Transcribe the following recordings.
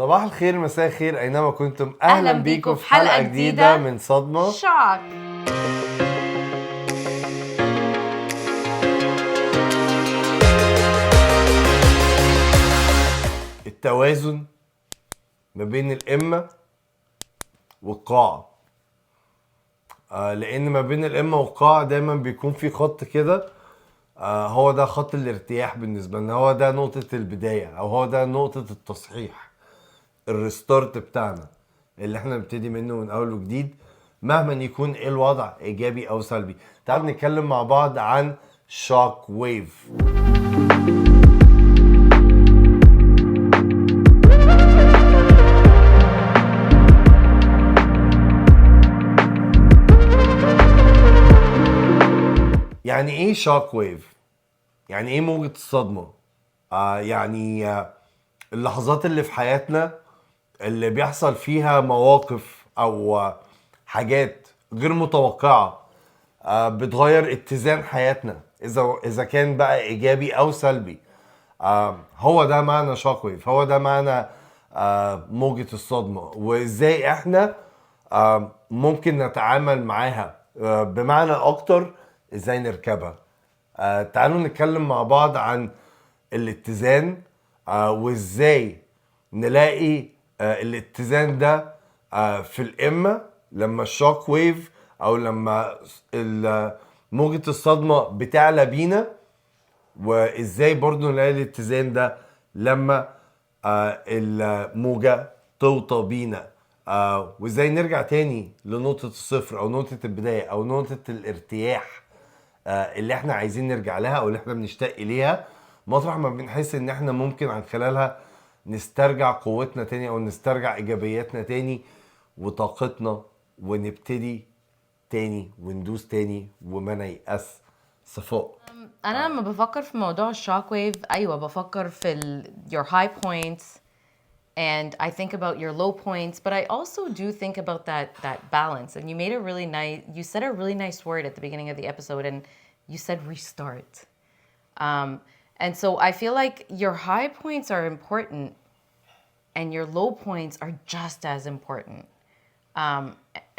صباح الخير، مساء الخير، أينما كنتم. أهلاً أهلا بيكم بيكم في في حلقة حلقة جديدة جديدة من صدمة. شوك. التوازن ما بين القمة والقاع. لأن ما بين القمة والقاع دايما بيكون في خط كده. هو ده خط الارتياح بالنسبة لنا، هو ده نقطة البداية أو هو ده نقطة التصحيح، الريستارت بتاعنا اللي احنا نبتدي منه من أول وجديد مهما يكون ايه الوضع، إيجابي أو سلبي. تعالوا نتكلم مع بعض عن شوك ويف. يعني ايه شوك ويف؟ يعني ايه موجة الصدمة؟ اللحظات اللي في حياتنا اللي بيحصل فيها مواقف او حاجات غير متوقعة، بتغير اتزان حياتنا، اذا كان بقى ايجابي او سلبي. هو ده معنى شوك ويف، هو ده معنى موجة الصدمة، وازاي احنا ممكن نتعامل معاها، بمعنى اكتر ازاي نركبها. تعالوا نتكلم مع بعض عن الاتزان، وازاي نلاقي الاتزان ده في القمة لما الشوك ويف او لما موجة الصدمة بتعلى بينا، وازاي برضو نلاقي الاتزان ده لما الموجة توطى بينا، وازاي نرجع تاني لنقطة الصفر او نقطة البداية او نقطة الارتياح اللي احنا عايزين نرجع لها او اللي احنا بنشتاق اليها، مطرح ما بنحس ان احنا ممكن عن خلالها نسترجع قوتنا تاني او نسترجع ايجابياتنا تاني وطاقتنا، ونبتدي تاني وندوس تاني وما نيأس. صفاء. أنا لما بفكر في موضوع الشوك ويف، أيوة بفكر في your high points and I think about your low points, but I also do think about that balance. And you said a really nice word at the beginning of the episode, and you said restart. And so I feel like your high points are important and your low points are just as important.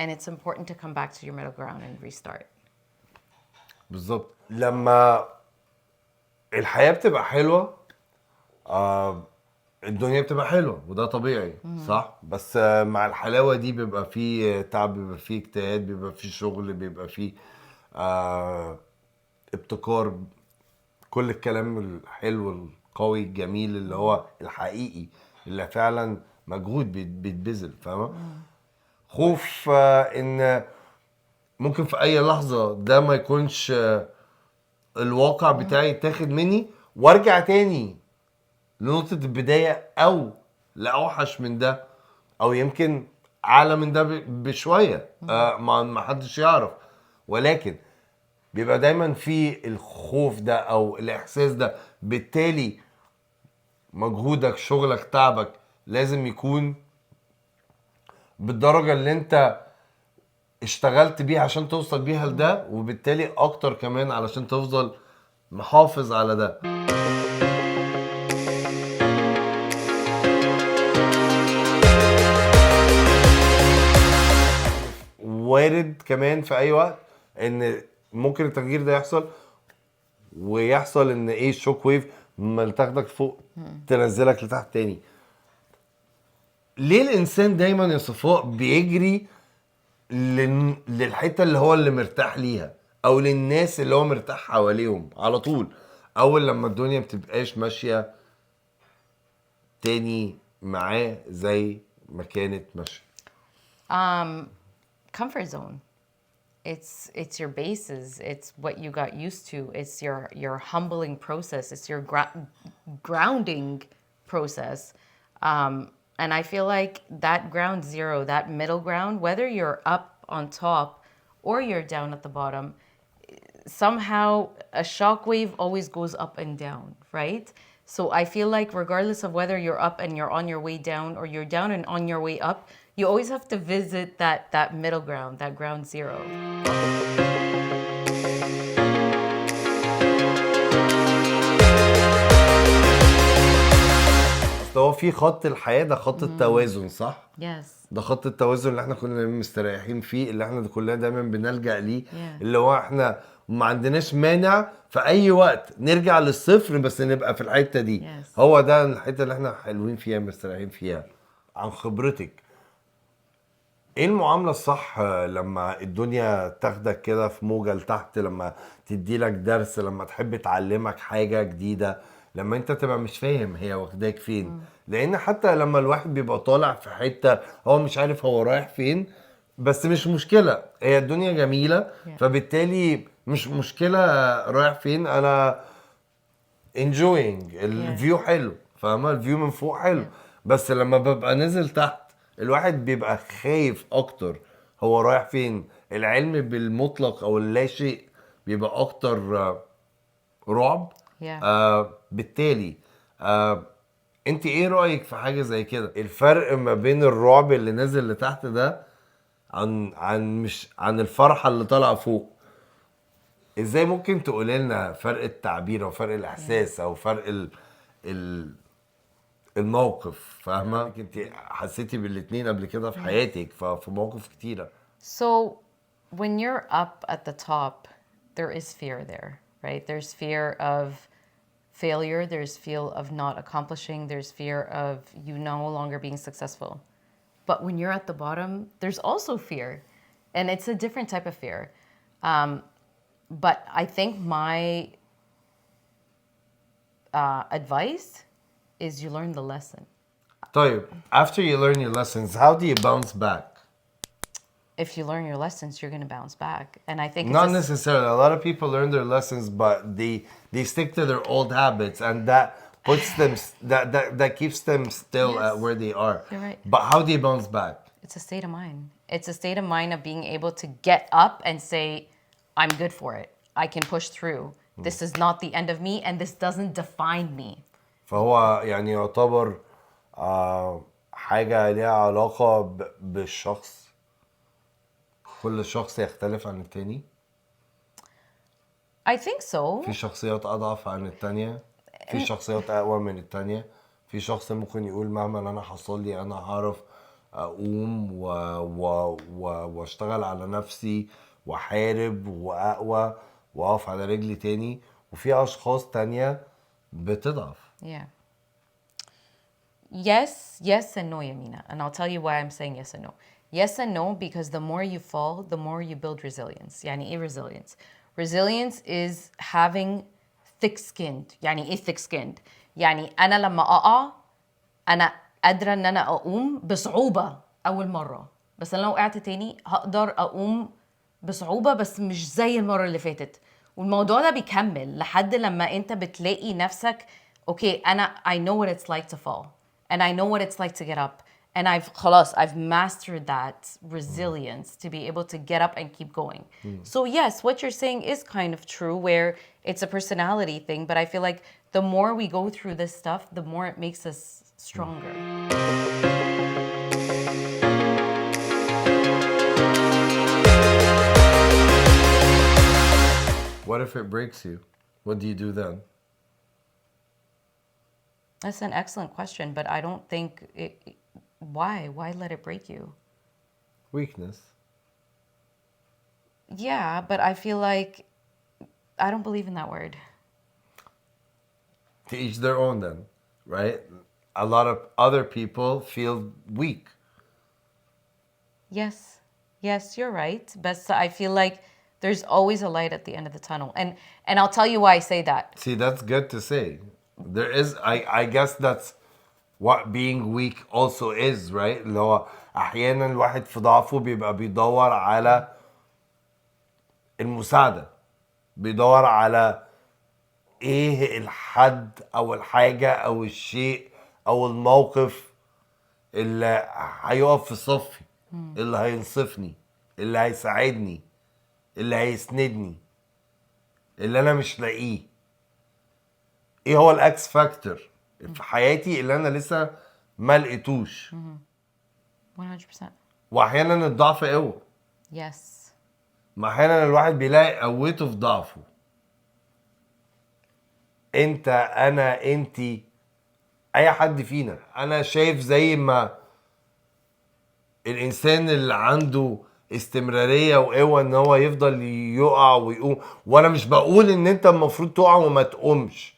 And it's important to come back to your middle ground and restart. بالظبط. لما الحياة بتبقى حلوة، الدنيا بتبقى حلوة، وده طبيعي. صح. بس مع الحلاوة دي بيبقى فيه تعب، بيبقى فيه اجتهاد، بيبقى فيه شغل، بيبقى فيه ابتكار، كل الكلام الحلو القوي الجميل اللي هو الحقيقي، اللي فعلا مجهود بيتبذل. فاهمة؟ خوف ان ممكن في اي لحظة ده ما يكونش الواقع بتاعي يتاخد مني، وارجع تاني لنقطة البداية او لأوحش من ده، او يمكن اعلى من ده بشوية. ما حدش يعرف، ولكن بيبقى دايما في الخوف ده او الاحساس ده. بالتالي مجهودك، شغلك، تعبك لازم يكون بالدرجة اللي انت اشتغلت بيها عشان توصل بيها لده، وبالتالي اكتر كمان علشان تفضل محافظ على ده. وارد كمان في اي وقت ان ممكن التغيير ده يحصل، ويحصل ان ايه الشوك ويف ما تاخدك فوق تنزلك لتحت تاني. ليه الانسان دايما يا صفاء بيجري للحته اللي هو اللي مرتاح ليها، او للناس اللي هو مرتاح حواليهم على طول، اول لما الدنيا بتبقاش ماشيه تاني معاه زي ما كانت ماشيه؟ Comfort zone. It's your bases. It's what you got used to. It's your humbling process. It's your grounding process. And I feel like that ground zero, that middle ground, whether you're up on top or you're down at the bottom, somehow a shock wave always goes up and down, right? So I feel like regardless of whether you're up and you're on your way down, or you're down and on your way up, you always have to visit that middle ground, that ground zero. اصل هو في خط الحياه ده خط التوازن صح؟ Yes. ده خط التوازن اللي احنا كنا دايما مستريحين فيه، اللي احنا كلنا دايما بنلجأ ليه. Yeah. اللي هو احنا ما عندناش مانع في اي وقت نرجع للصفر بس نبقى في الحته دي. Yes. هو ده الحته اللي احنا حلوين فيها مستريحين فيها. عن خبرتك ايه المعامله الصح لما الدنيا تاخدك كده في موجه لتحت، لما تدي لك درس، لما تحب تعلمك حاجه جديده، لما انت تبقى مش فاهم هي واخداك فين؟ لان حتى لما الواحد بيبقى طالع في حته هو مش عارف هو رايح فين، بس مش مشكله، هي الدنيا جميله. فبالتالي مش مشكله رايح فين، انا enjoying الفيو حلو، فاهمه؟ الفيو من فوق حلو. بس لما ببقى نزل تحت الواحد بيبقى خايف اكتر هو رايح فين. العلم بالمطلق او اللا شيء بيبقى اكتر رعب. Yeah. بالتالي انت ايه رأيك في حاجة زي كده؟ الفرق ما بين الرعب اللي نازل لتحت ده عن مش عن الفرحة اللي طالعة فوق. ازاي ممكن تقولي لنا فرق التعبير او فرق الاحساس او فرق ال الموقف؟ فاهمه؟ انت حسيتي بالاتنين قبل كده في حياتك في مواقف كتيره. So when you're up at the top, there is fear there, right? There's fear of failure, there's fear of not accomplishing, there's fear of you no longer being successful. But when you're at the bottom, there's also fear. And it's a different type of fear. But I think my advice is you learn the lesson. طيب after you learn your lessons how do you bounce back? If you learn your lessons, you're going to bounce back. And I think Not it's necessarily. A lot of people learn their lessons, but they stick to their old habits, and that puts them that keeps them still Yes. at where they are. You're right. But how do you bounce back? it's a state of mind. It's a state of mind of being able to get up and say, I'm good for it. I can push through. This is not the end of me, and this doesn't define me. فهو يعني يعتبر حاجة ليها علاقة بالشخص. كل شخص يختلف عن التاني. I think so. في شخصيات أضعف عن التانية، في شخصيات أقوى من التانية. في شخص ممكن يقول مهما أنا حصل لي أنا هعرف أقوم واشتغل على نفسي وأحارب وأقوى وأقف على رجلي تاني. وفي أشخاص تانية بتضعف. Yeah. Yes and no, Yamina. And I'll tell you why I'm saying yes and no. Yes and no, because the more you fall, the more you build resilience. يعني إيه resilience? Resilience is having thick-skinned. يعني إيه thick-skinned؟ يعني أنا لما أقع أنا قادرة إن أنا أقوم بصعوبة أول مرة، بس أنا لو وقعت تاني هقدر أقوم بصعوبة بس مش زي المرة اللي فاتت. والموضوع ده بيكمل لحد لما أنت بتلاقي نفسك okay أنا I know what it's like to fall and I know what it's like to get up and I've mastered that resilience to be able to get up and keep going. So yes, what you're saying is kind of true where it's a personality thing, but I feel like the more we go through this stuff, the more it makes us stronger. What if it breaks you? What do you do then? That's an excellent question, but I don't think why let it break you? Weakness. Yeah, but I feel like I don't believe in that word. To each their own then, right? A lot of other people feel weak. Yes, you're right. But I feel like there's always a light at the end of the tunnel. And I'll tell you why I say that. See, that's good to say. There is, I guess that's what being weak also is, right? اللي هو أحيانا الواحد في ضعفه بيبقى بيدور على المساعدة، بيدور على ايه الحد او الحاجة او الشيء او الموقف اللي هيقف في صفي، اللي هينصفني، اللي هيساعدني، اللي هيسندني، اللي انا مش لاقيه. ايه هو الاكس فاكتور في حياتي اللي انا لسه ما لقيتوش؟ 100%. واحيانا الضعف قوة. Yes. ما احيانا الواحد بيلاقي قوته في ضعفه. انت انا انتي اي حد فينا. انا شايف زي ما الانسان اللي عنده استمرارية وقوة ان هو يفضل يقع ويقوم، وانا مش بقول ان انت المفروض تقع وما تقومش،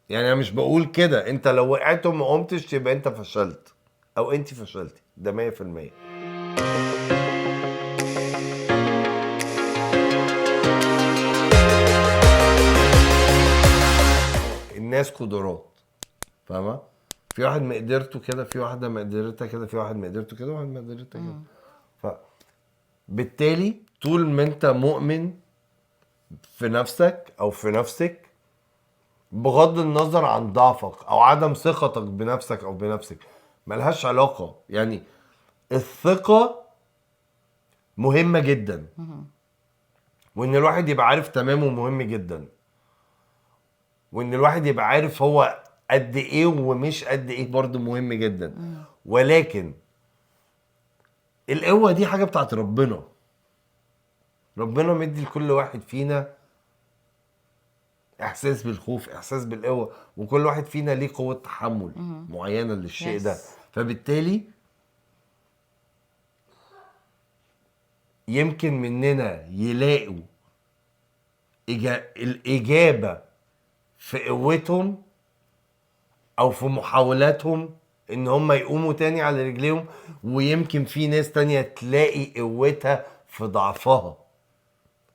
يعني انا مش بقول كده. انت لو وقعت وما قمتش يبقى انت فشلت او انت فشلتي، ده 100%. الناس قدرات، فاهمة؟ في واحد مقدرته كده، في واحدة مقدرتها كده، في واحد مقدرته كده، وواحد مقدرتها كده. فبالتالي طول ما انت مؤمن في نفسك او في نفسك، بغض النظر عن ضعفك او عدم ثقتك بنفسك او بنفسك، ملهاش علاقة. يعني الثقة مهمة جدا، وان الواحد يبقى عارف تمامه مهم جدا، وان الواحد يبقى عارف هو قد ايه ومش قد ايه برضه مهم جدا. ولكن القوة دي حاجة بتاعت ربنا. ربنا مدي لكل واحد فينا احساس بالخوف، احساس بالقوة، وكل واحد فينا ليه قوة تحمل معينة للشيء ده. Yes. فبالتالي يمكن مننا يلاقوا الإجابة في قوتهم او في محاولاتهم ان هم يقوموا تاني على رجليهم، ويمكن في ناس تانية تلاقي قوتها في ضعفها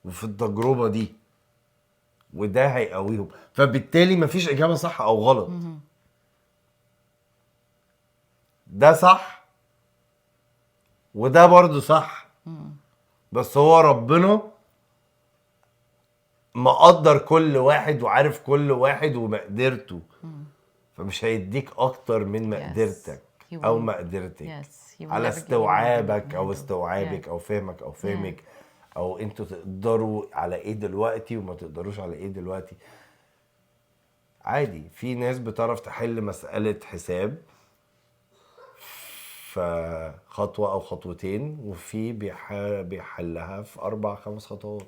وفي التجربة دي، وده هيقويهم. فبالتالي مفيش اجابة صح او غلط، ده صح وده برضو صح، بس هو ربنا مقدر كل واحد وعارف كل واحد ومقدرته، فمش هيديك اكتر من مقدرتك He او won't. مقدرتك، Yes. He will على never give you more than you can استوعابك او handle. استوعابك Yeah. او فهمك او فهمك، او انتوا تقدروا على ايه دلوقتي وما تقدروش على ايه دلوقتي. عادي، في ناس بتعرف تحل مسألة حساب في خطوة او خطوتين، وفي بيحلها في 4-5 خطوات.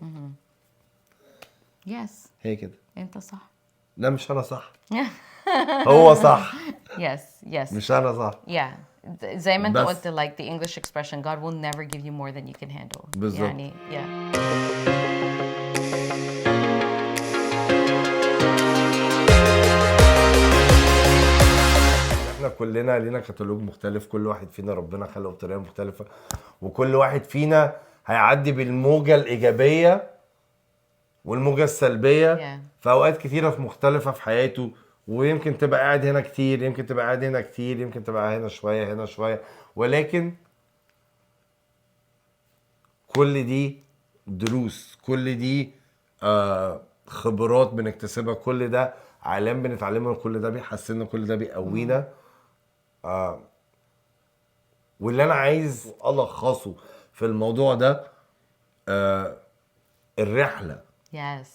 Yes. هي كده. انت صح. لا مش انا صح، هو صح، Yes. Yes. مش انا صح. Yeah. زي ما انت بس. قلت like the English expression God will never give you more than you can handle. بالظبط. يعني yeah. احنا كلنا لينا كتالوج مختلف، كل واحد فينا ربنا خلقه بطريقه مختلفه، وكل واحد فينا هيعدي بالموجه الايجابيه والموجه السلبيه Yeah. في اوقات كتيره في مختلفه في حياته. ويمكن تبقى قاعد هنا كتير، يمكن تبقى قاعد هنا كتير، يمكن تبقى هنا شويه هنا شويه، ولكن كل دي دروس، كل دي خبرات بنكتسبها، كل ده علام بنتعلمها، كل ده بيحسننا، كل ده بيقوينا. واللي انا عايز الخصه في الموضوع ده الرحله. Yes.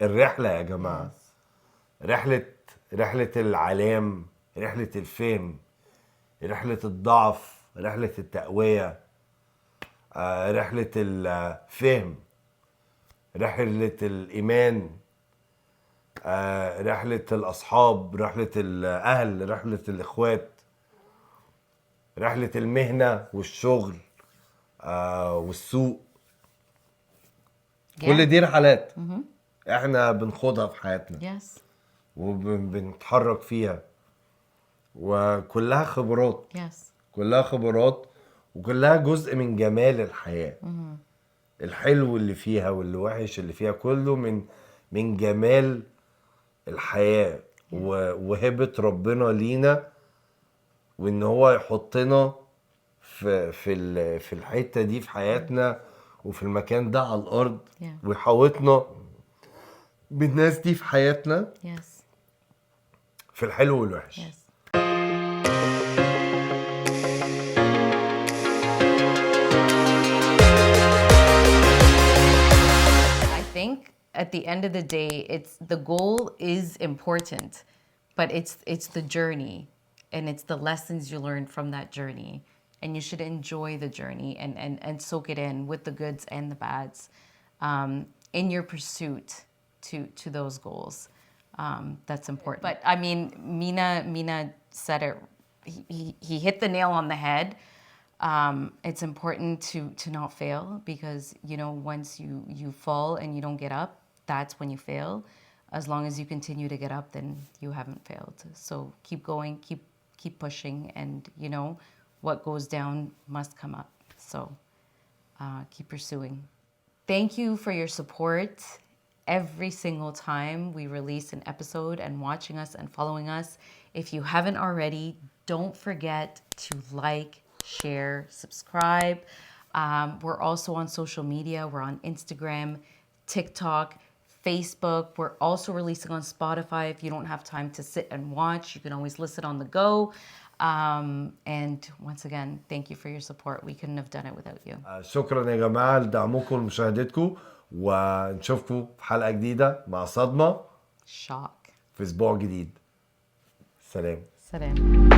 الرحله يا جماعه، رحله العلام، رحله الفهم، رحله الضعف، رحله التقويه، رحله الفهم، رحله الايمان، رحله الاصحاب، رحله الاهل، رحله الاخوات، رحله المهنه والشغل والسوق. Yeah. كل دي رحلات احنا بنخوضها في حياتنا Yes. وبنتحرك فيها، وكلها خبرات. Yes. كلها خبرات وكلها جزء من جمال الحياة. الحلو اللي فيها واللي وحش اللي فيها كله من جمال الحياة وهبة ربنا لينا، وان هو يحطنا في الحتة دي في حياتنا وفي المكان ده على الارض، Yeah. ويحوطنا بالناس دي في حياتنا Yes. في الحلو والوحش. Yes. I think at the end of the day, the goal is important, but it's the journey, and it's the lessons you learn from that journey, and you should enjoy the journey and soak it in with the goods and the bads, in your pursuit to those goals. That's important. But I mean, Mina said it. He hit the nail on the head. It's important to not fail because, you know, once you fall and you don't get up, that's when you fail. As long as you continue to get up, then you haven't failed. So keep going, keep pushing, and, you know, what goes down must come up. So keep pursuing. Thank you for your support every single time we release an episode and watching us and following us. If you haven't already, don't forget to like, share, subscribe. We're also on social media. We're on Instagram, TikTok, Facebook. We're also releasing on Spotify. If you don't have time to sit and watch, you can always listen on the go. And once again, thank you for your support. We couldn't have done it without you. شكرا يا جماعة لدعمكم ومشاهدتكم، ونشوفكم في حلقة جديدة مع صدمة Shock. في أسبوع جديد. سلام. Salam.